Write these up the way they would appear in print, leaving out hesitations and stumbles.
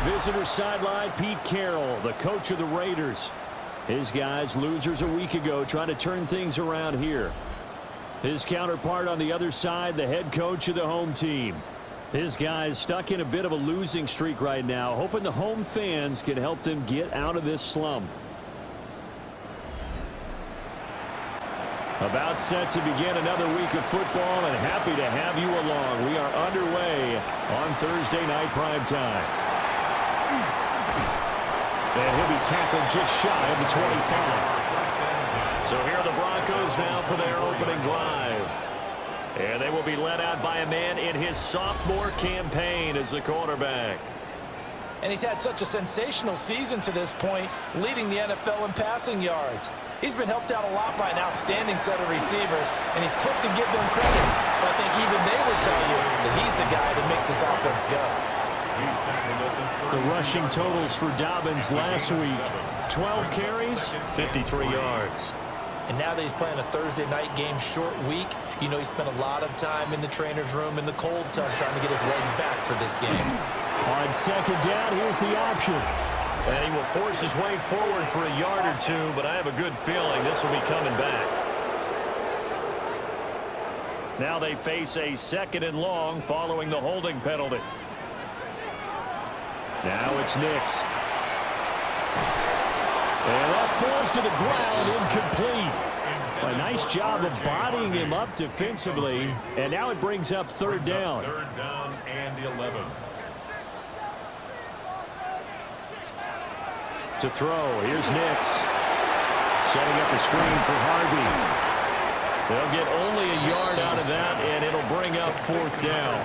the visitor sideline, Pete Carroll, the coach of the Raiders. His guys, losers a week ago, trying to turn things around here. His counterpart on the other side, the head coach of the home team. His guys stuck in a bit of a losing streak right now, hoping the home fans can help them get out of this slump. About set to begin another week of football, and happy to have you along. We are underway on Thursday night primetime. And he'll be tackled just shy of the 25. So here are the Broncos now for their opening drive. And they will be led out by a man in his sophomore campaign as the quarterback. And he's had such a sensational season to this point, leading the NFL in passing yards. He's been helped out a lot by an outstanding set of receivers, and he's quick to give them credit. But I think even they would tell you that he's the guy that makes this offense go. The rushing totals for Dobbins last week, 12 carries, 53 yards. And now that he's playing a Thursday night game, short week, you know he spent a lot of time in the trainer's room in the cold tub trying to get his legs back for this game. On second down, here's the option. And he will force his way forward for a yard or two, but I have a good feeling this will be coming back. Now they face a second and long following the holding penalty. Now it's Nix. And that falls to the ground, incomplete. A nice job of bodying him up defensively, and now it brings up third down. Third down and 11. To throw, here's Nix. Setting up a screen for Harvey. They'll get only a yard out of that, and it'll bring up fourth down.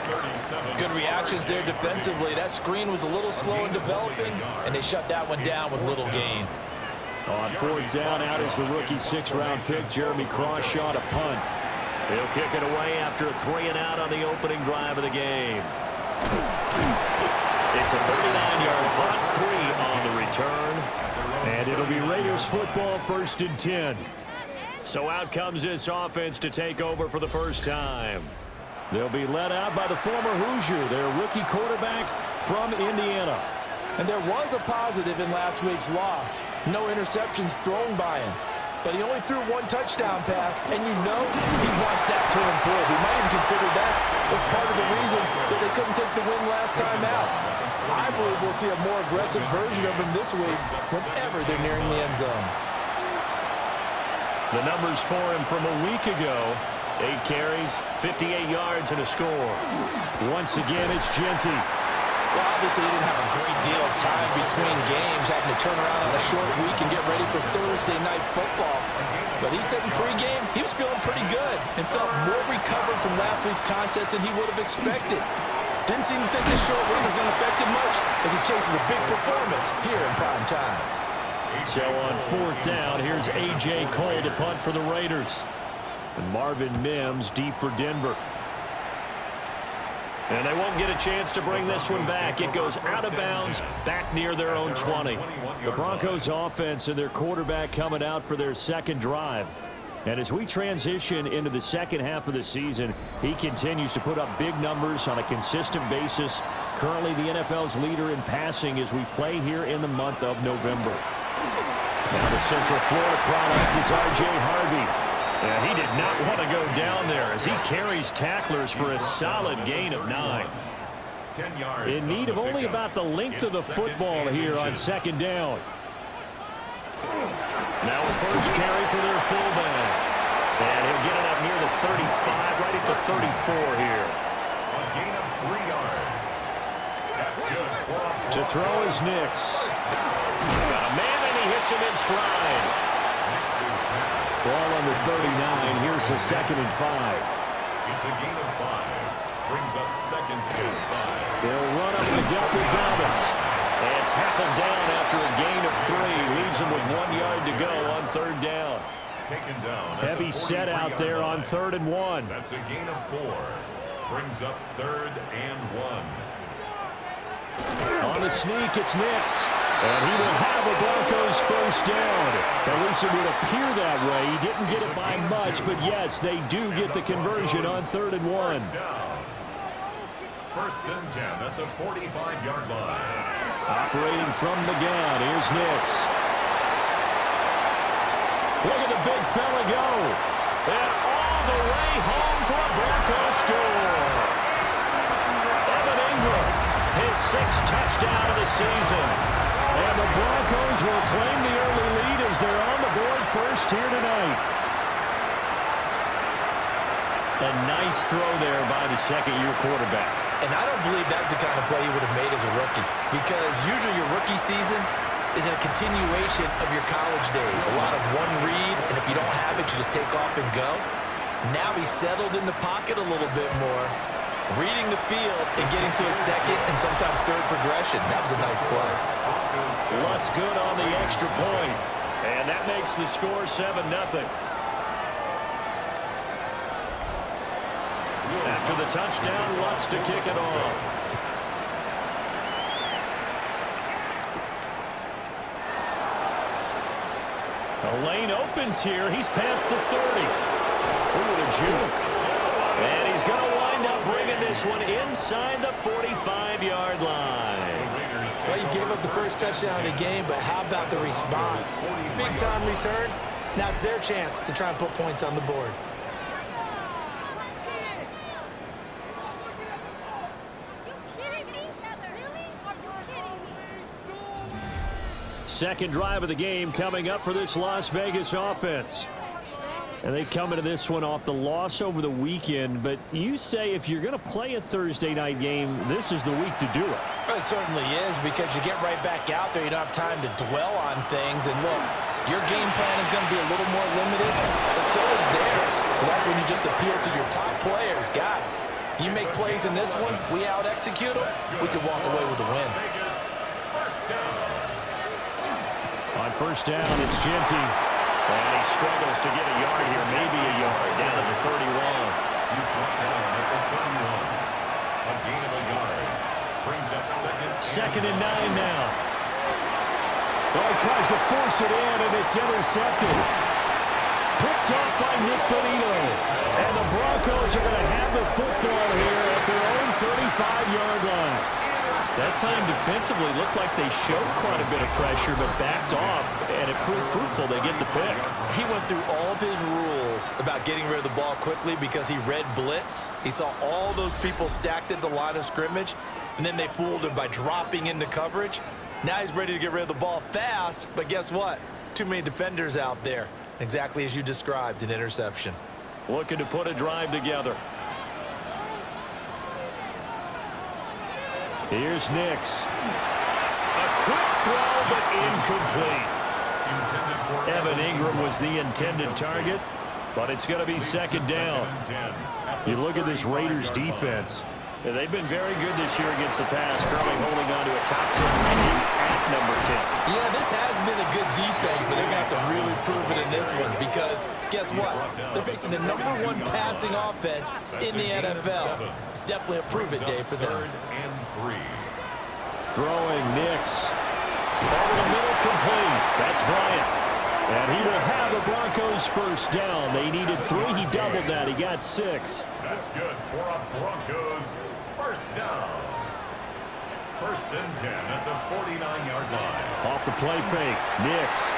Good reactions there defensively. That screen was a little slow in developing, and they shut that one down with little gain. On fourth down, out is the rookie sixth-round pick, Jeremy Crawshaw, to punt. He'll kick it away after a 3-and-out on the opening drive of the game. It's a 39-yard punt, 3 on the return. And it'll be Raiders football, 1st and 10. So out comes this offense to take over for the first time. They'll be led out by the former Hoosier, their rookie quarterback from Indiana. And there was a positive in last week's loss. No interceptions thrown by him. But he only threw one touchdown pass, and you know he wants that to improve. He might even consider that as part of the reason that they couldn't take the win last time out. I believe we'll see a more aggressive version of him this week whenever they're nearing the end zone. The numbers for him from a week ago, 8 carries, 58 yards, and a score. Once again, it's Genty. Well, obviously, he didn't have a great deal of time between games, having to turn around on a short week and get ready for Thursday night football. But he said in pregame he was feeling pretty good and felt more recovered from last week's contest than he would have expected. Didn't seem to think this short week was going to affect him much as he chases a big performance here in prime time. So on fourth down, here's A.J. Cole to punt for the Raiders. And Marvin Mims deep for Denver. And they won't get a chance to bring this one back. It goes out of bounds, back near their own 20. The Broncos offense and their quarterback coming out for their second drive. And as we transition into the second half of the season, he continues to put up big numbers on a consistent basis. Currently the NFL's leader in passing as we play here in the month of November. Now the Central Florida product, it's R.J. Harvey. And he did not want to go down there as he carries tacklers for a solid gain of 9. 10 yards. In need of only about the length of the football here on second down. Now a first carry for their fullback. And he'll get it up near the 35, right at the 34 here. A gain of 3 yards. That's good. To throw is Nix. Got a man and he hits him in stride. Ball on the 39. Here's the 2nd and 5. It's a gain of 5. Brings up 2nd and 5. They'll run up the gut with Dobbins. And tackled down after a gain of 3. Leaves him with 1 yard to go on third down. Taken down. Heavy set out there on 3rd and 1. That's a gain of 4. Brings up 3rd and 1. On the sneak, it's Nix. And he will have a Broncos first down. At least it would appear that way. He didn't get it by much, but yes, they do get the conversion on 3rd and 1. First and 10 at the 45-yard line. operating from the gun. Here's Nix. Look at the big fella go. And all the way home for a Broncos score. Evan Ingram, his 6th touchdown of the season. And the Broncos will claim the early lead as they're on the board first here tonight. A nice throw there by the second-year quarterback. And I don't believe that was the kind of play he would have made as a rookie, because usually your rookie season is a continuation of your college days. A lot of one read, and if you don't have it, you just take off and go. Now he's settled in the pocket a little bit more, reading the field and getting to a second and sometimes third progression. That was a nice play. Lutz good on the extra point, and that makes the score 7-0. After the touchdown, Lutz to kick it off. The lane opens here. He's past the 30. Ooh, a juke. And he's going to wind up bringing this one inside the 45-yard line. Well, you gave up the first touchdown of the game, but how about the response? Big-time return. Now it's their chance to try and put points on the board. Second drive of the game coming up for this Las Vegas offense. And they come into this one off the loss over the weekend. But you say if you're going to play a Thursday night game, this is the week to do it. Well, it certainly is, because you get right back out there. You don't have time to dwell on things. And look, your game plan is going to be a little more limited, but so is theirs. So that's when you just appeal to your top players. Guys, you make plays in this one, we out-execute them, we can walk away with a win. On first down, it's Genty. And he struggles to get a yard here, maybe a yard, down at the 31. He's brought down at the 31. A gain of a yard. Brings up second and 9 now. Well, he tries to force it in, and it's intercepted. Picked off by Nick Bonito. And the Broncos are going to have the football here at their own 35-yard line. That time defensively looked like they showed quite a bit of pressure, but backed off, and it proved fruitful. They get the pick. He went through all of his rules about getting rid of the ball quickly because he read blitz. He saw all those people stacked at the line of scrimmage, and then they fooled him by dropping into coverage. Now he's ready to get rid of the ball fast, but guess what? Too many defenders out there. Exactly as you described, an interception. Looking to put a drive together. Here's Nix. A quick throw, but incomplete. Evan Ingram was the intended target, but it's going to be second down. You look at this Raiders defense. They've been very good this year against the pass, currently holding on to a top 10 ranking at number 10. Yeah, this has been a good defense, but they're going to have to really prove it in this one because guess what? They're facing the #1 passing offense in the NFL. It's definitely a prove-it day for them. Throwing Nix. Over the middle, complete. That's Bryant. And he will have the Broncos first down. They needed 3. He doubled that. He got 6. That's good for a Broncos first down. First and 10 at the 49-yard line. Off the play fake. Nix.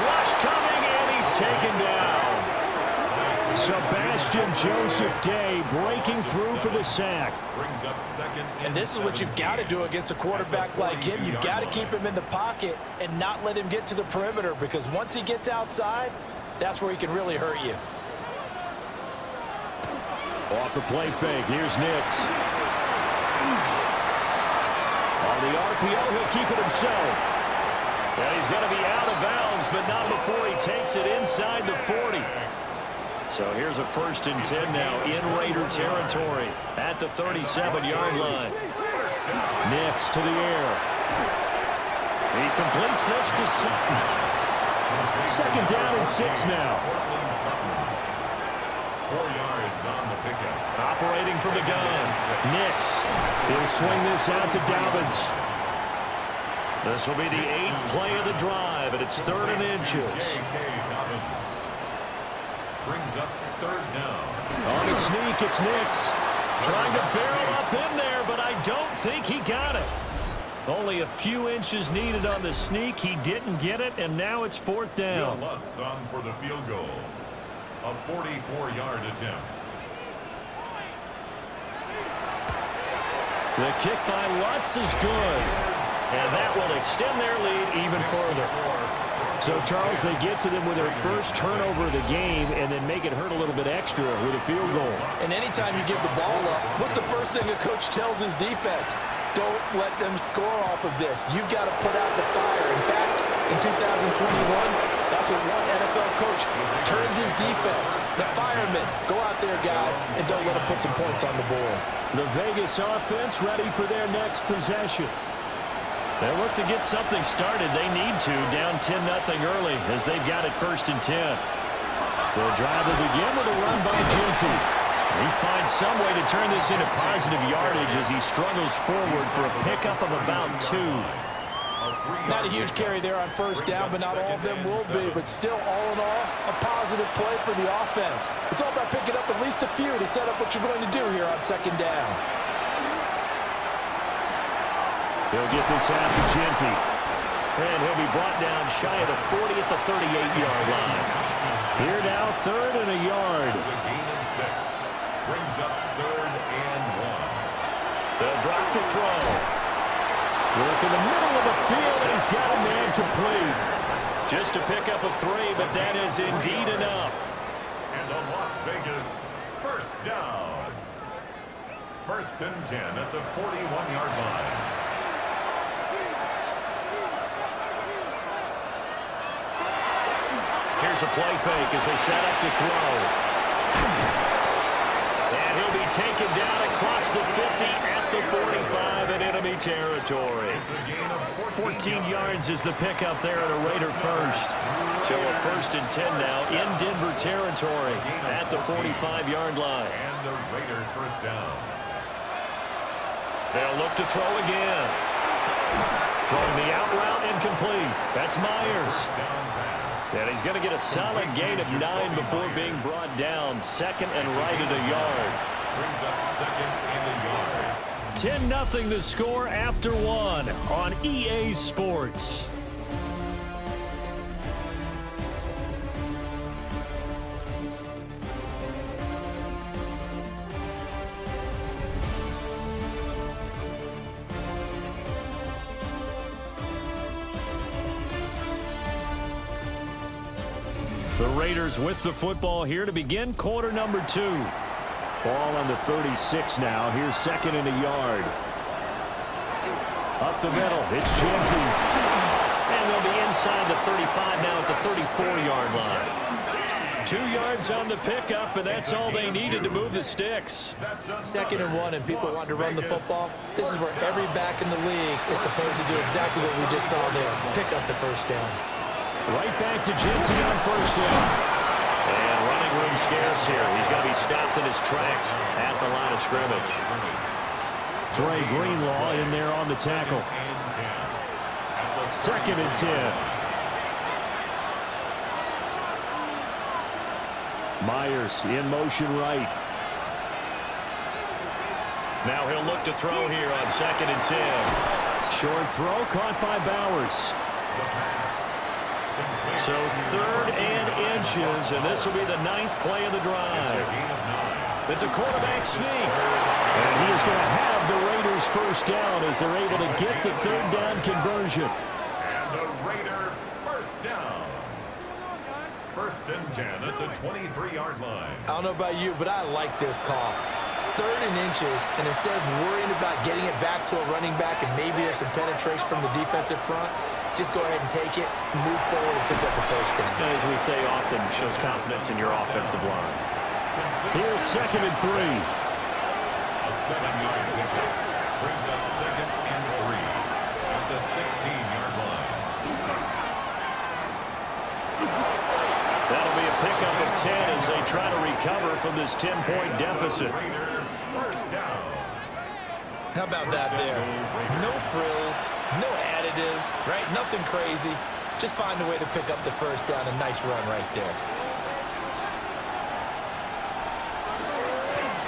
Rush coming, and he's taken down. Sebastian Joseph Day breaking through for the sack. Brings up second. And this is what you've got to do against a quarterback like him. You've got to keep him in the pocket and not let him get to the perimeter, because once he gets outside, that's where he can really hurt you. Off the play fake. Here's Nix. On the RPO, he'll keep it himself. And he's going to be out of bounds, but not before he takes it inside the 40. So here's a first and 10 now in Raider territory at the 37-yard line. Nix to the air. He completes this to Sutton. Second down and 6 now. 4 yards on the pickup. Operating from the gun. Nix. He'll swing this out to Dobbins. This will be the 8th play of the drive, and it's 3rd and inches. Brings up third down. On the sneak, it's Nix. Trying to barrel up in there, but I don't think he got it. Only a few inches needed on the sneak. He didn't get it, and now it's fourth down. Lutz on for the field goal. A 44-yard attempt. The kick by Lutz is good. And that will extend their lead even further. So, Charles, they get to them with their first turnover of the game and then make it hurt a little bit extra with a field goal. And anytime you give the ball up, what's the first thing a coach tells his defense? Don't let them score off of this. You've got to put out the fire. In fact, in 2021, that's what one NFL coach turned his defense. The firemen, go out there, guys, and don't let them put some points on the board. The Vegas offense ready for their next possession. They look to get something started. They need to, down 10-0 early as they've got it 1st and 10. They'll drive to begin with a run by Genty. He finds some way to turn this into positive yardage as he struggles forward for a pickup of about 2. Not a huge carry there on first down, but not all of them will be. But still, all in all, a positive play for the offense. It's all about picking up at least a few to set up what you're going to do here on 2nd down. He'll get this out to Genty. And he'll be brought down shy of the 40 at the 38-yard line. Here now, 3rd and a yard. It's a gain of 6. Brings up 3rd and 1. They'll drop to throw. Work in the middle of the field, and he's got a man complete. Just to pick up a 3, but that is indeed enough. And the Las Vegas 1st down. 1st and 10 at the 41-yard line. Here's a play fake as they set up to throw. And he'll be taken down across the 50 at the 45 in enemy territory. 14 yards is the pickup there at a Raider first. So a 1st and 10 now in Denver territory at the 45-yard line. And the Raider 1st down. They'll look to throw again. Throwing the out route incomplete. That's Myers. And he's going to get a solid gain of 9 before being brought down. 2nd and right at a yard. Brings up 2nd and a yard. 10-0 the score after 1 on EA Sports. The Raiders with the football here to begin quarter number 2. Ball on the 36 now. Here's 2nd and a yard. Up the middle, it's Genty. And they'll be inside the 35 now at the 34-yard line. 2 yards on the pickup, and that's all they needed to move the sticks. 2nd and 1, and people want to run the football. This is where every back in the league is supposed to do exactly what we just saw there. Pick up the 1st down. Right back to Genty on 1st down. And running room scarce here. He's going to be stopped in his tracks at the line of scrimmage. Dre Greenlaw in there on the tackle. 2nd and 10. Myers in motion right. Now he'll look to throw here on 2nd and 10. Short throw caught by Bowers. So 3rd and inches, and this will be the 9th play of the drive. It's a quarterback sneak. And he is going to have the Raiders 1st down as they're able to get the 3rd down conversion. And the Raider 1st down. 1st and 10 at the 23-yard line. I don't know about you, but I like this call. 3rd and inches, and instead of worrying about getting it back to a running back and maybe there's some penetration from the defensive front, just go ahead and take it, move forward, and pick up the 1st down. As we say often, shows confidence in your offensive line. Here's 2nd and 3. A 7-yard pickup brings up 2nd and 3 at the 16-yard line. That'll be a pickup of 10 as they try to recover from this 10-point deficit. Raider 1st down. How about that there? No frills, no additives, right? Nothing crazy. Just find a way to pick up the 1st down. A nice run right there.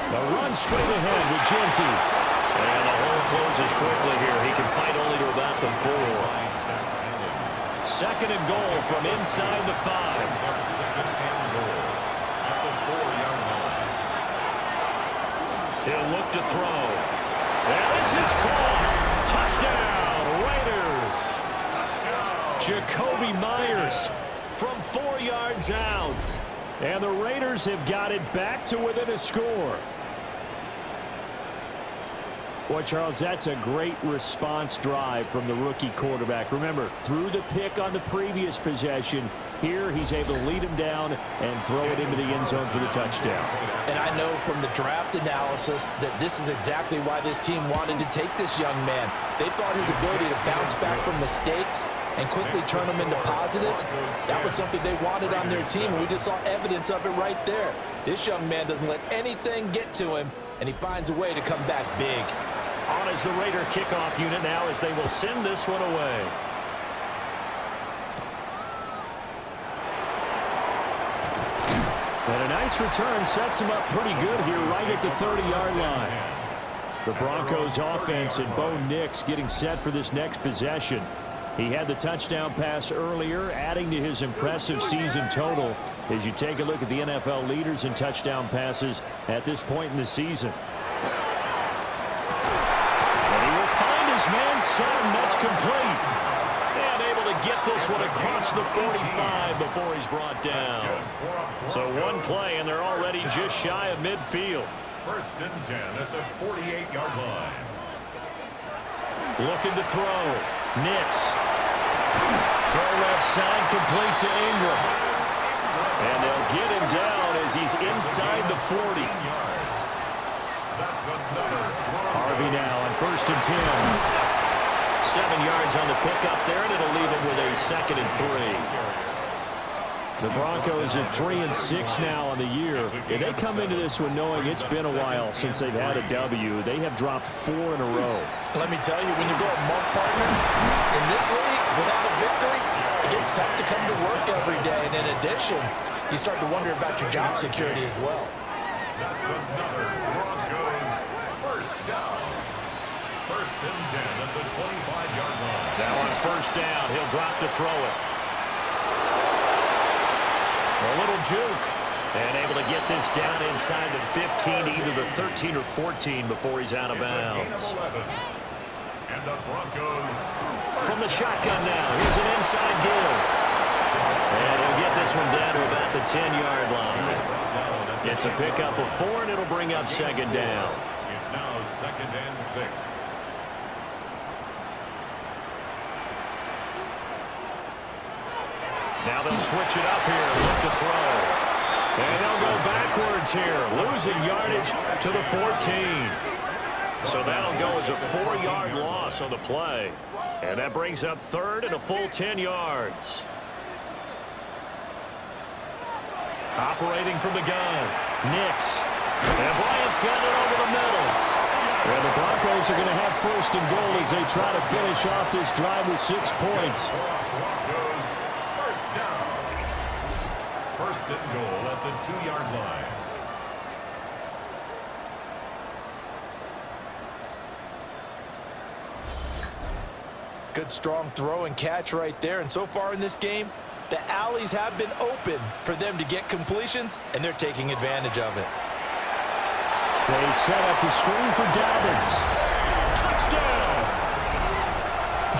The run straight ahead with Genty. And the hole closes quickly here. He can fight only to second and goal from inside the 5. Second and goal at the 4-yard line. He'll look to throw. And this is caught. Touchdown, Raiders. Jacoby Myers from 4 yards out. And the Raiders have got it back to within a score. Boy, Charles, that's a great response drive from the rookie quarterback. Remember, threw the pick on the previous possession. Here, he's able to lead him down and throw it into the end zone for the touchdown. And I know from the draft analysis that this is exactly why this team wanted to take this young man. They thought his ability to bounce back from mistakes and quickly turn them into positives, that was something they wanted on their team, and we just saw evidence of it right there. This young man doesn't let anything get to him, and he finds a way to come back big. On is the Raider kickoff unit now as they will send this one away. And a nice return sets him up pretty good here right at the 30-yard line. The Broncos offense and Bo Nix getting set for this next possession. He had the touchdown pass earlier, adding to his impressive season total as you take a look at the NFL leaders in touchdown passes at this point in the season. Man Sutton, that's complete. And able to get this one across the 45 before he's brought down. So one play, and they're already just shy of midfield. First and 10 at the 48-yard line. Looking to throw. Nix. Throw left side, complete to Ingram. And they'll get him down as he's inside the 40. Harvey now on first and 10. 7 yards on the pickup there, and it'll leave him with a 2nd and 3. The Broncos at 3-6 now on the year. And they come into this one knowing it's been a while since they've had a W. They have dropped 4 in a row. Let me tell you, when you go a month, partner, in this league, without a victory, it gets tough to come to work every day. And in addition, you start to wonder about your job security as well. That's another Broncos first down. First and 10 at the 25-yard line. Now on first down, he'll drop to throw it. A little juke. And able to get this down inside the 15, either the 13 or 14 before he's out of bounds. And the Broncos from the shotgun now. Here's an inside give. And he'll get this one down to about the 10-yard line. It's a pickup of 4, and it'll bring up second down. It's now 2nd and 6. Now they'll switch it up here. Look to throw. And they'll go backwards here. Losing yardage to the 14. So that'll go as a 4-yard loss on the play. And that brings up 3rd and a full 10 yards. Operating from the gun. Nix. And Bryant's got it over the middle. And the Broncos are going to have first and goal as they try to finish off this drive with 6 points. Broncos first down. First and goal at the 2-yard line. Good strong throw and catch right there. And so far in this game, the alleys have been open for them to get completions, and they're taking advantage of it. They set up the screen for Dobbins. Touchdown!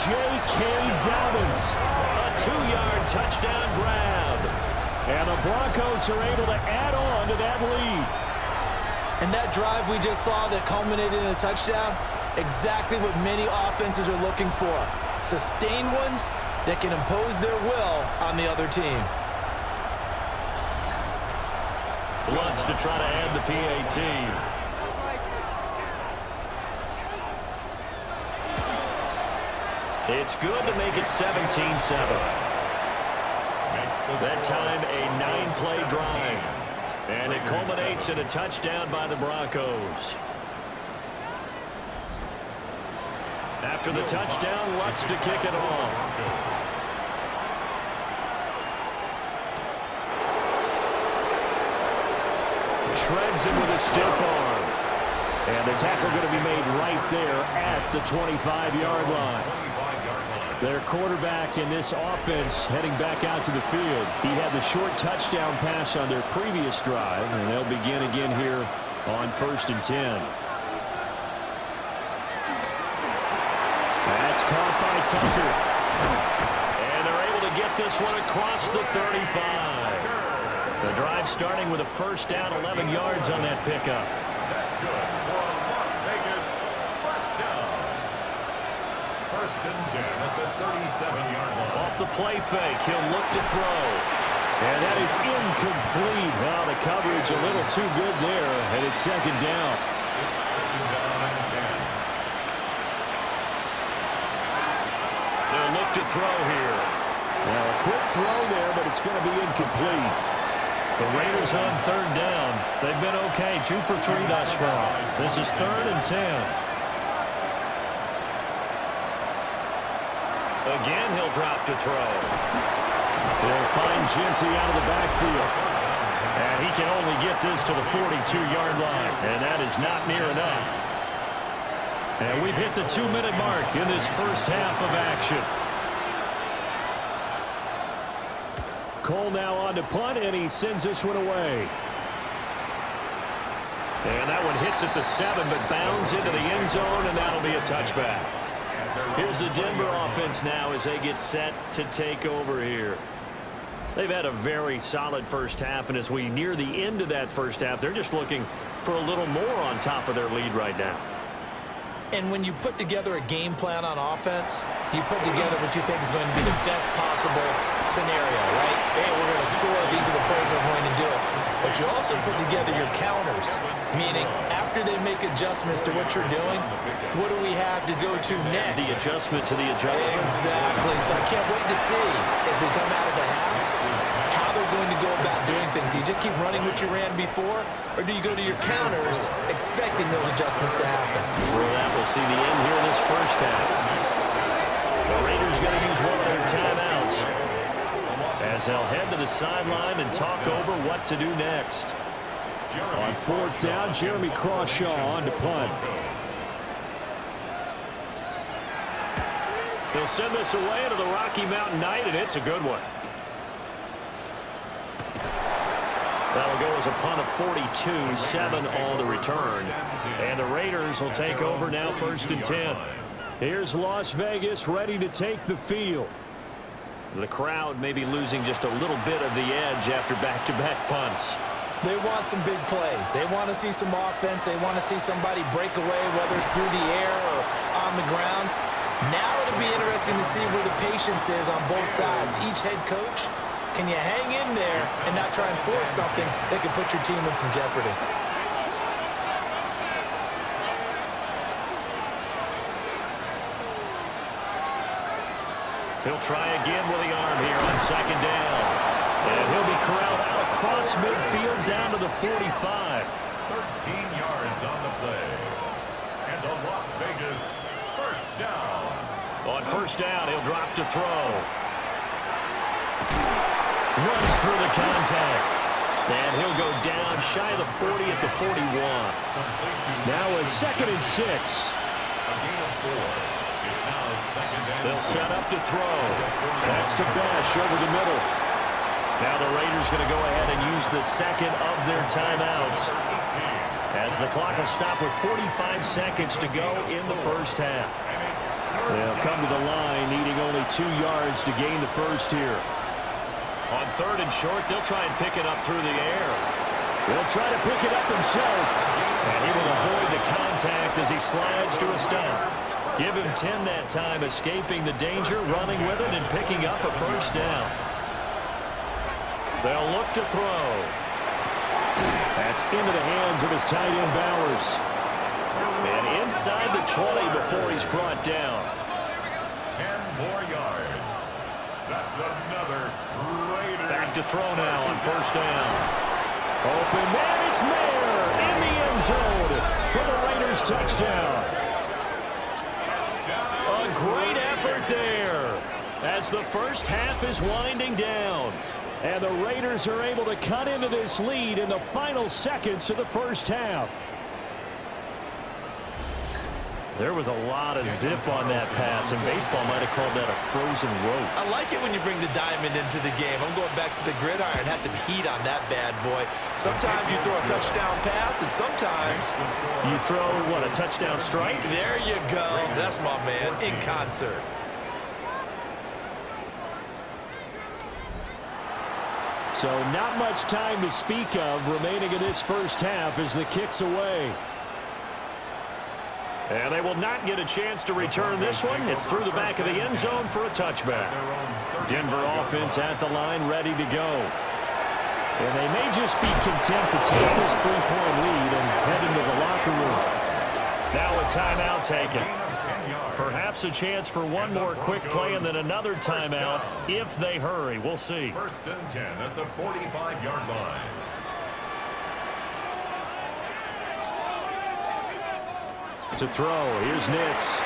J.K. Dobbins. A 2-yard touchdown grab. And the Broncos are able to add on to that lead. And that drive we just saw that culminated in a touchdown, exactly what many offenses are looking for. Sustained ones that can impose their will on the other team. Lutz to try to add the PAT. It's good to make it 17-7. That time a 9-play drive. And it culminates in a touchdown by the Broncos. After the touchdown, Lutz to kick it off. Shreds him with a stiff arm. And the tackle going to be made right there at the 25-yard line. Their quarterback in this offense heading back out to the field. He had the short touchdown pass on their previous drive, and they'll begin again here on 1st and 10. That's caught by Tucker. And they're able to get this one across the 35. The drive starting with a first down, 11 yards on that pickup. That's good for a Las Vegas first down. 1st and 10 at the 37-yard line. Off the play fake, he'll look to throw. And that is incomplete. Well, the coverage a little too good there, and it's 2nd down. It's 2nd down and 10. They'll look to throw here. Now, a quick throw there, but it's going to be incomplete. The Raiders on 3rd down. They've been okay, 2 for 3 thus far. This is 3rd and 10. Again, he'll drop to throw. He'll find Genty out of the backfield. And he can only get this to the 42-yard line. And that is not near enough. And we've hit the 2-minute mark in this first half of action. Cole now on to punt, and he sends this one away. And that one hits at the 7, but bounds into the end zone, and that'll be a touchback. Here's the Denver offense now as they get set to take over here. They've had a very solid first half, and as we near the end of that first half, they're just looking for a little more on top of their lead right now. And when you put together a game plan on offense, you put together what you think is going to be the best possible scenario, right? Hey, we're going to score. These are the plays that are going to do it. But you also put together your counters, meaning after they make adjustments to what you're doing, what do we have to go to next? The adjustment to the adjustment. Exactly. So I can't wait to see if we come out of the half, how they're going to go about doing things. Do you just keep running what you ran before, or do you go to your counters expecting those adjustments to happen? For that, we'll see the end here in this first half. The Raiders going to use one of their timeouts as they'll head to the sideline and talk over what to do next. On 4th down, Jeremy Crawshaw on to punt. He'll send this away into the Rocky Mountain Night, and it's a good one. That'll go as a punt of 42, 7 on the return. And the Raiders will take over now 1st and 10. Here's Las Vegas ready to take the field. The crowd may be losing just a little bit of the edge after back-to-back punts. They want some big plays. They want to see some offense. They want to see somebody break away, whether it's through the air or on the ground. Now it'll be interesting to see where the patience is on both sides. Each head coach, can you hang in there and not try and force something that could put your team in some jeopardy? He'll try again with the arm here on 2nd down. And he'll be corralled out across midfield down to the 45. 13 yards on the play. And a Las Vegas first down. On 1st down, he'll drop to throw. Runs through the contact. And he'll go down shy of the 40 at the 41. Now a 2nd and 6. A gain of 4. It's now 2nd and 6. They'll set up to throw. That's to Bash over the middle. Now the Raiders going to go ahead and use the 2nd of their timeouts as the clock will stop with 45 seconds to go in the first half. They'll come to the line needing only 2 yards to gain the first here. On 3rd and short, they'll try and pick it up through the air. He'll try to pick it up himself. And he will avoid the contact as he slides to a stop. Give him 10 that time, escaping the danger, running with it, and picking up a first down. They'll look to throw. That's into the hands of his tight end, Bowers. And inside the 20 before he's brought down. 10 more yards. That's another Raiders. Back to throw now on 1st down. Open man, it's Mayer in the end zone for the Raiders touchdown. A great effort there as the first half is winding down. And the Raiders are able to cut into this lead in the final seconds of the first half. There was a lot of zip on that pass, and baseball might have called that a frozen rope. I like it when you bring the diamond into the game. I'm going back to the gridiron. Had some heat on that bad boy. Sometimes you throw a touchdown pass, and sometimes you throw, what, a touchdown strike? There you go. That's my man, in concert. So not much time to speak of remaining in this first half as the kick's away. And they will not get a chance to return this one. It's through the back of the end zone for a touchback. Denver offense at the line, ready to go. And they may just be content to take this 3-point lead and head into the locker room. Now a timeout taken. Perhaps a chance for one more quick play and then another timeout if they hurry. We'll see. 1st and 10 at the 45-yard line. To throw, here's Nix.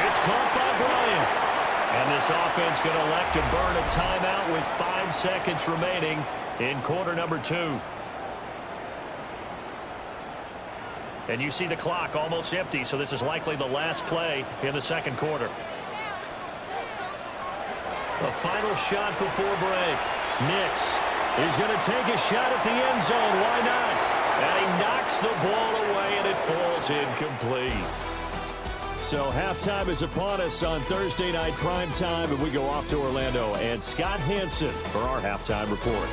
It's caught by Bryant. And this offense going to elect to burn a timeout with 5 seconds remaining in quarter number 2. And you see the clock almost empty, so this is likely the last play in the second quarter. A final shot before break. Nix is going to take a shot at the end zone. Why not? And he knocks the ball away, and it falls incomplete. So halftime is upon us on Thursday night prime time, and we go off to Orlando. And Scott Hansen for our halftime report.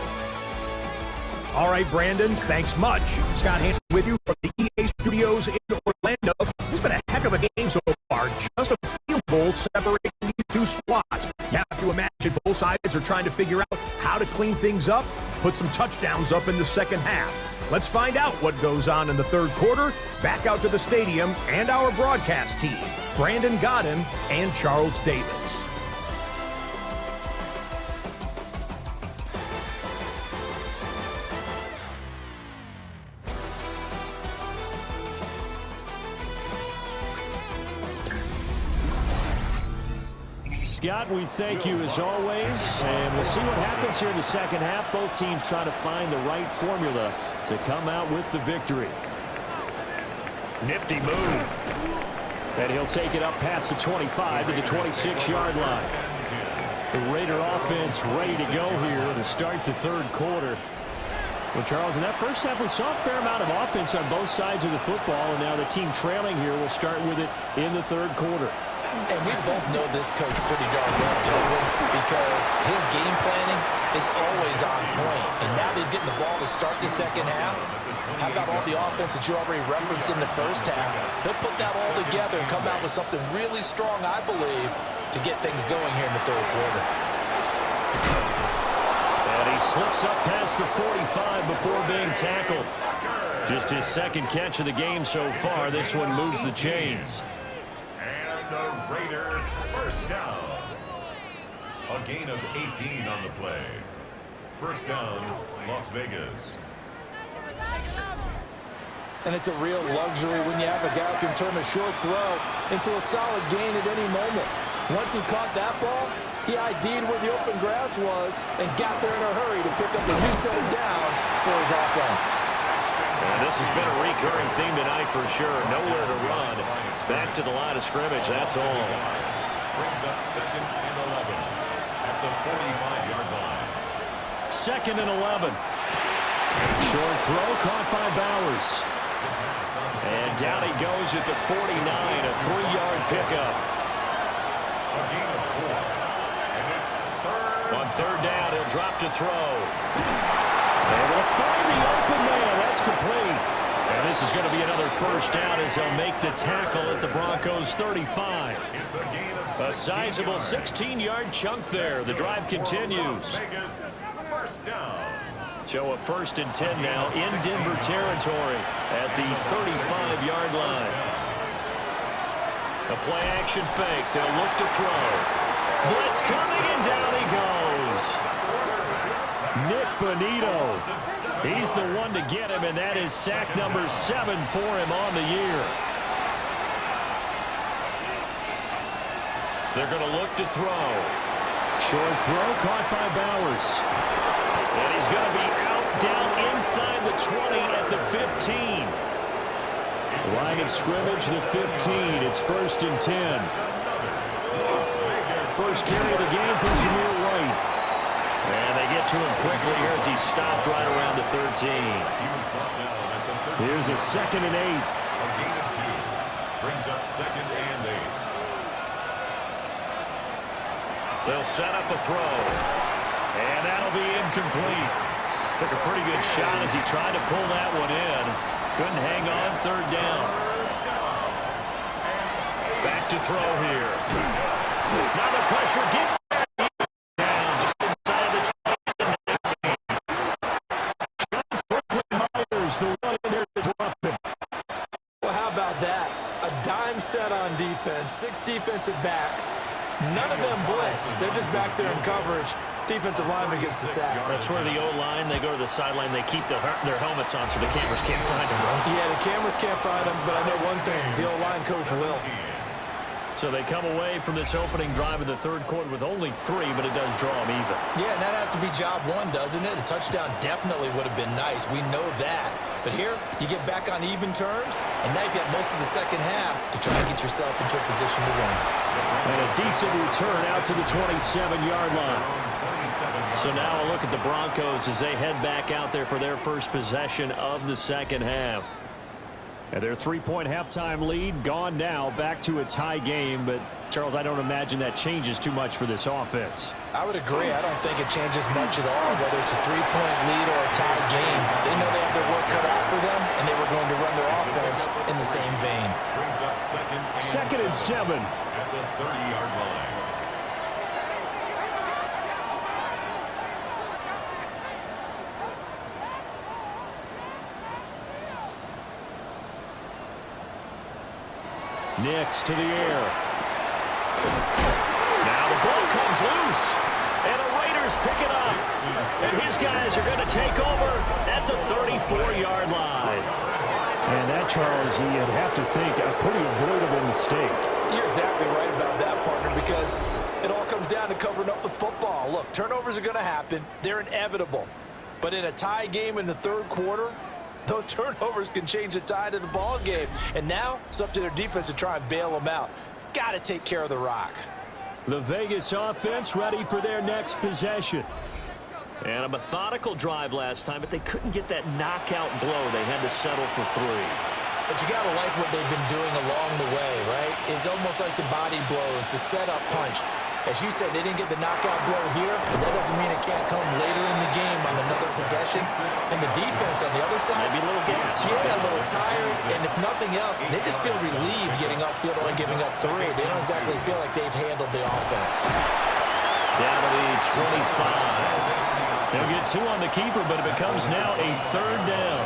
All right, Brandon, thanks much. Scott Hansen with you from the EA Studios in Orlando. It's been a heck of a game so far. Just a field goal separating these two squads. You have to imagine both sides are trying to figure out how to clean things up, put some touchdowns up in the second half. Let's find out what goes on in the third quarter. Back out to the stadium and our broadcast team, Brandon Godden and Charles Davis. Scott, we thank you as always, and we'll see what happens here in the second half. Both teams trying to find the right formula to come out with the victory. Nifty move. And he'll take it up past the 25 to the 26-yard line. The Raider offense ready to go here to start the third quarter. Well, Charles, in that first half, we saw a fair amount of offense on both sides of the football, and now the team trailing here will start with it in the third quarter. And we both know this coach pretty darn well, don't we? Because his game planning is always on point. And now that he's getting the ball to start the second half, how about all the offense that you already referenced in the first half? He'll put that all together and come out with something really strong, I believe, to get things going here in the third quarter. And he slips up past the 45 before being tackled. Just his second catch of the game so far. This one moves the chains. The Raiders first down. A gain of 18 on the play. First down, Las Vegas. And it's a real luxury when you have a guy who can turn a short throw into a solid gain at any moment. Once he caught that ball, he ID'd where the open grass was and got there in a hurry to pick up the new set of downs for his offense. And this has been a recurring theme tonight for sure. Nowhere to run. Back to the line of scrimmage, that's all. Brings up 2nd and 11 at the 45-yard line. 2nd and 11. Short throw caught by Bowers. And down he goes at the 49, a 3-yard pickup. A gain of 4. And it's third. On third down, he'll drop to throw. And will find the open man. That's complete. And this is going to be another first down as they'll make the tackle at the Broncos 35. It's a gain of A sizable 16-yard chunk there. The drive continues. Vegas, first down. So a 1st and 10 now in Denver territory at the 35-yard line. A play-action fake. They'll look to throw. Blitz coming, and down he goes. Nick Bonito. He's the one to get him, and that is sack number 7 for him on the year. They're going to look to throw. Short throw caught by Bowers. And he's going to be out down inside the 20 at the 15. Line of scrimmage, the 15. It's 1st and 10. First carry of the game for Zamir White. And they get to him quickly here as he stopped right around the 13. Here's a 2nd and 8. A gain of 2. Brings up 2nd and 8. They'll set up a throw. And that'll be incomplete. Took a pretty good shot as he tried to pull that one in. Couldn't hang on, 3rd down. Back to throw here. Now the pressure gets there. Down just inside the 20. Myers, the one in there to drop him. Well, how about that? A dime set on defense, 6 defensive backs. None of them blitz. They're just back there in coverage. Defensive lineman gets the sack. That's where the O-line, they go to the sideline, they keep their helmets on so the cameras can't find them, right? Yeah, the cameras can't find them, but I know one thing. The O-line coach will. So they come away from this opening drive in the 3rd quarter with only 3, but it does draw them even. Yeah, and that has to be job 1, doesn't it? A touchdown definitely would have been nice. We know that. But here, you get back on even terms, and now you've got most of the second half to try and get yourself into a position to win. And a decent return out to the 27-yard line. So now a look at the Broncos as they head back out there for their first possession of the second half. And their 3-point halftime lead gone now, back to a tie game. But, Charles, I don't imagine that changes too much for this offense. I would agree. I don't think it changes much at all, whether it's a 3-point lead or a tie game. They know they have their work cut out for them, and they were going to run their offense in the same vein. Brings up 2nd and 7. At the 30-yard line. Nix to the air. Now the ball comes loose. And the Raiders pick it up. And his guys are going to take over at the 34-yard line. And that, Charles, you'd have to think a pretty avoidable mistake. You're exactly right about that, partner, because it all comes down to covering up the football. Look, turnovers are going to happen. They're inevitable. But in a tie game in the 3rd quarter, those turnovers can change the tide of the ball game. And now it's up to their defense to try and bail them out. Got to take care of the rock. The Vegas offense ready for their next possession. And a methodical drive last time, but they couldn't get that knockout blow. They had to settle for 3. But you got to like what they've been doing along the way, right? It's almost like the body blows, the setup punch. As you said, they didn't get the knockout blow here, but that doesn't mean it can't come later in the game on another possession. And the defense on the other side, maybe a little gas. Yeah, a little tired. And if nothing else, they just feel relieved getting upfield, only giving up 3. They don't exactly feel like they've handled the offense. Down to the 25. They'll get 2 on the keeper, but it becomes now a 3rd down.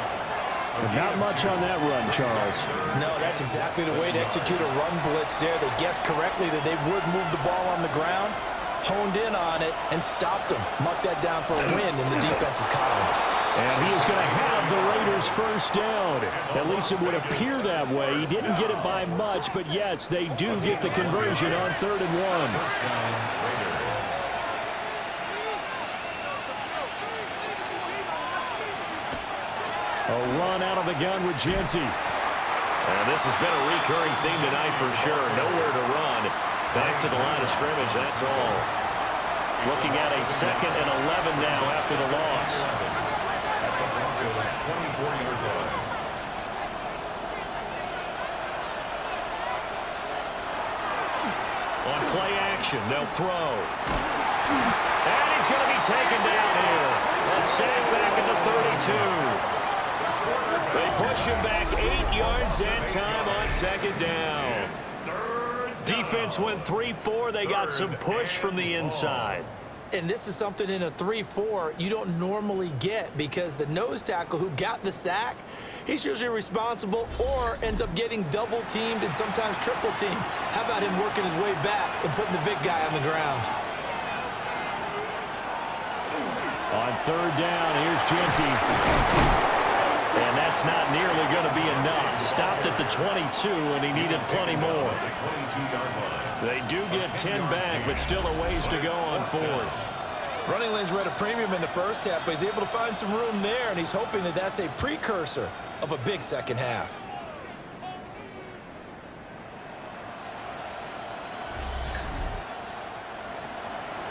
Not much on that run, Charles. No, that's exactly the way to execute a run blitz there. They guessed correctly that they would move the ball on the ground, honed in on it, and stopped them. Marked that down for a win in the defense's column. And he is going to have the Raiders first down. At least it would appear that way. He didn't get it by much, but yes, they do get the conversion on 3rd and 1. A run out of the gun with Genty. And this has been a recurring theme tonight for sure. Nowhere to run. Back to the line of scrimmage, that's all. Looking at a 2nd and 11 now after the loss. At the Broncos' 24-yard line. On play action, they'll throw. And he's going to be taken down here. A sack back at the 32. They push him back 8 yards and time on 2nd down. Defense went 3-4. They got some push from the inside. And this is something in a 3-4 you don't normally get because the nose tackle who got the sack, he's usually responsible or ends up getting double teamed and sometimes triple teamed. How about him working his way back and putting the big guy on the ground? On 3rd down, here's Genty. And that's not nearly going to be enough. Stopped at the 22, and he needed plenty more. They do get 10 back, but still a ways to go on 4th. Running lanes were at a premium in the first half, but he's able to find some room there, and he's hoping that that's a precursor of a big second half.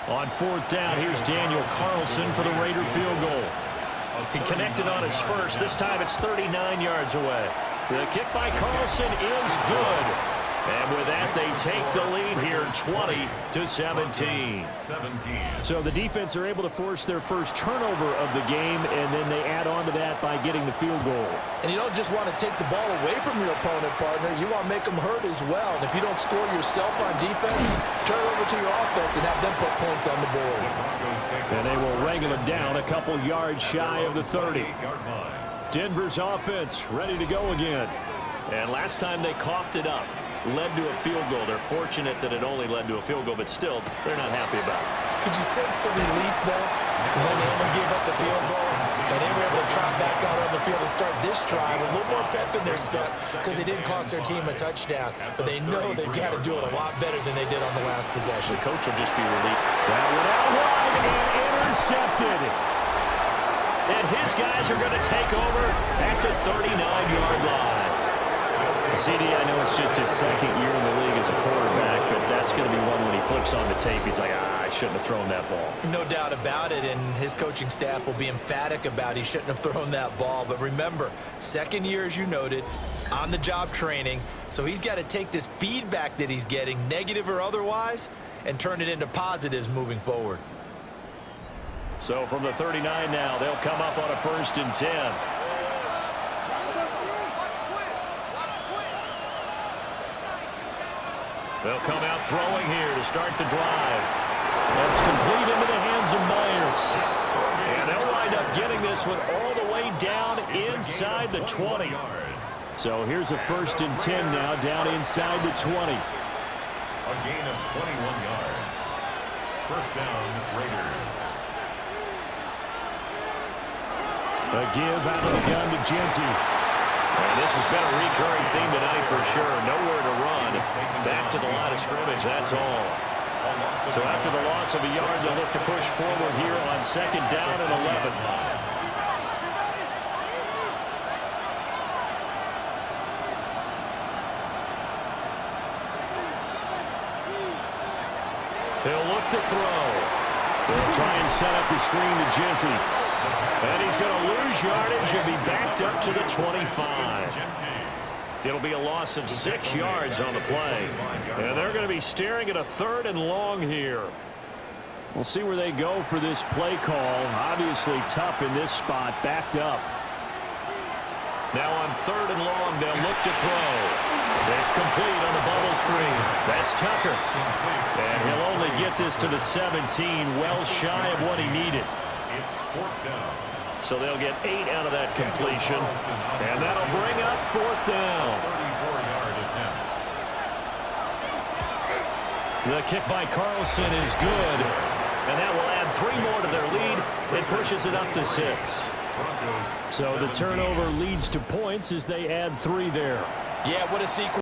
On fourth down, here's Daniel Carlson for the Raider field goal. He connected on his first. This time it's 39 yards away. The kick by Carlson is good. And with that, they take the lead here, 20-17. So the defense are able to force their first turnover of the game, and then they add on to that by getting the field goal. And you don't just want to take the ball away from your opponent, partner. You want to make them hurt as well. And if you don't score yourself on defense, turn it over to your offense and have them put points on the board. And they will wrangle it down a couple yards shy of the 30. Denver's offense ready to go again. And last time they coughed it up. Led to a field goal. They're fortunate that it only led to a field goal, but still, they're not happy about it. Could you sense the relief, though, when they only gave up the field goal, and they were able to trot back out on the field and start this drive with a little more pep in their step because they didn't cost their team a touchdown, but they know they've got to do it a lot better than they did on the last possession. The coach will just be relieved. That went out wide and intercepted. And his guys are going to take over at the 39-yard line. CD, I know it's just his second year in the league as a quarterback, but that's going to be one when he flips on the tape. He's like, I shouldn't have thrown that ball. No doubt about it, and his coaching staff will be emphatic about he shouldn't have thrown that ball. But remember, second year, as you noted, on-the-job training, so he's got to take this feedback that he's getting, negative or otherwise, and turn it into positives moving forward. So from the 39 now, they'll come up on a 1st and 10. They'll come out throwing here to start the drive. That's complete into the hands of Myers. And they'll wind up getting this one all the way down inside the 20. So here's a 1st and 10 now down inside the 20. A gain of 21 yards. First down, Raiders. A give out of the gun to Genty. And this has been a recurring theme tonight for sure. Nowhere to run. Back to the line of scrimmage, that's all. So after the loss of a yard, they'll look to push forward here on 2nd down and 11. They'll look to throw. They'll try and set up the screen to Genty. And he's going to lose yardage and be backed up to the 25. It'll be a loss of 6 yards on the play. And they're going to be staring at a 3rd and long here. We'll see where they go for this play call. Obviously tough in this spot, backed up. Now on 3rd and long, they'll look to throw. It's complete on the bubble screen. That's Tucker. And he'll only get this to the 17, well shy of what he needed. It's 4th down. So they'll get 8 out of that completion. And that'll bring up 4th down. 34-yard attempt. The kick by Carlson is good. And that will add 3 more to their lead. It pushes it up to 6. So the turnover leads to points as they add 3 there. Yeah, what a sequence.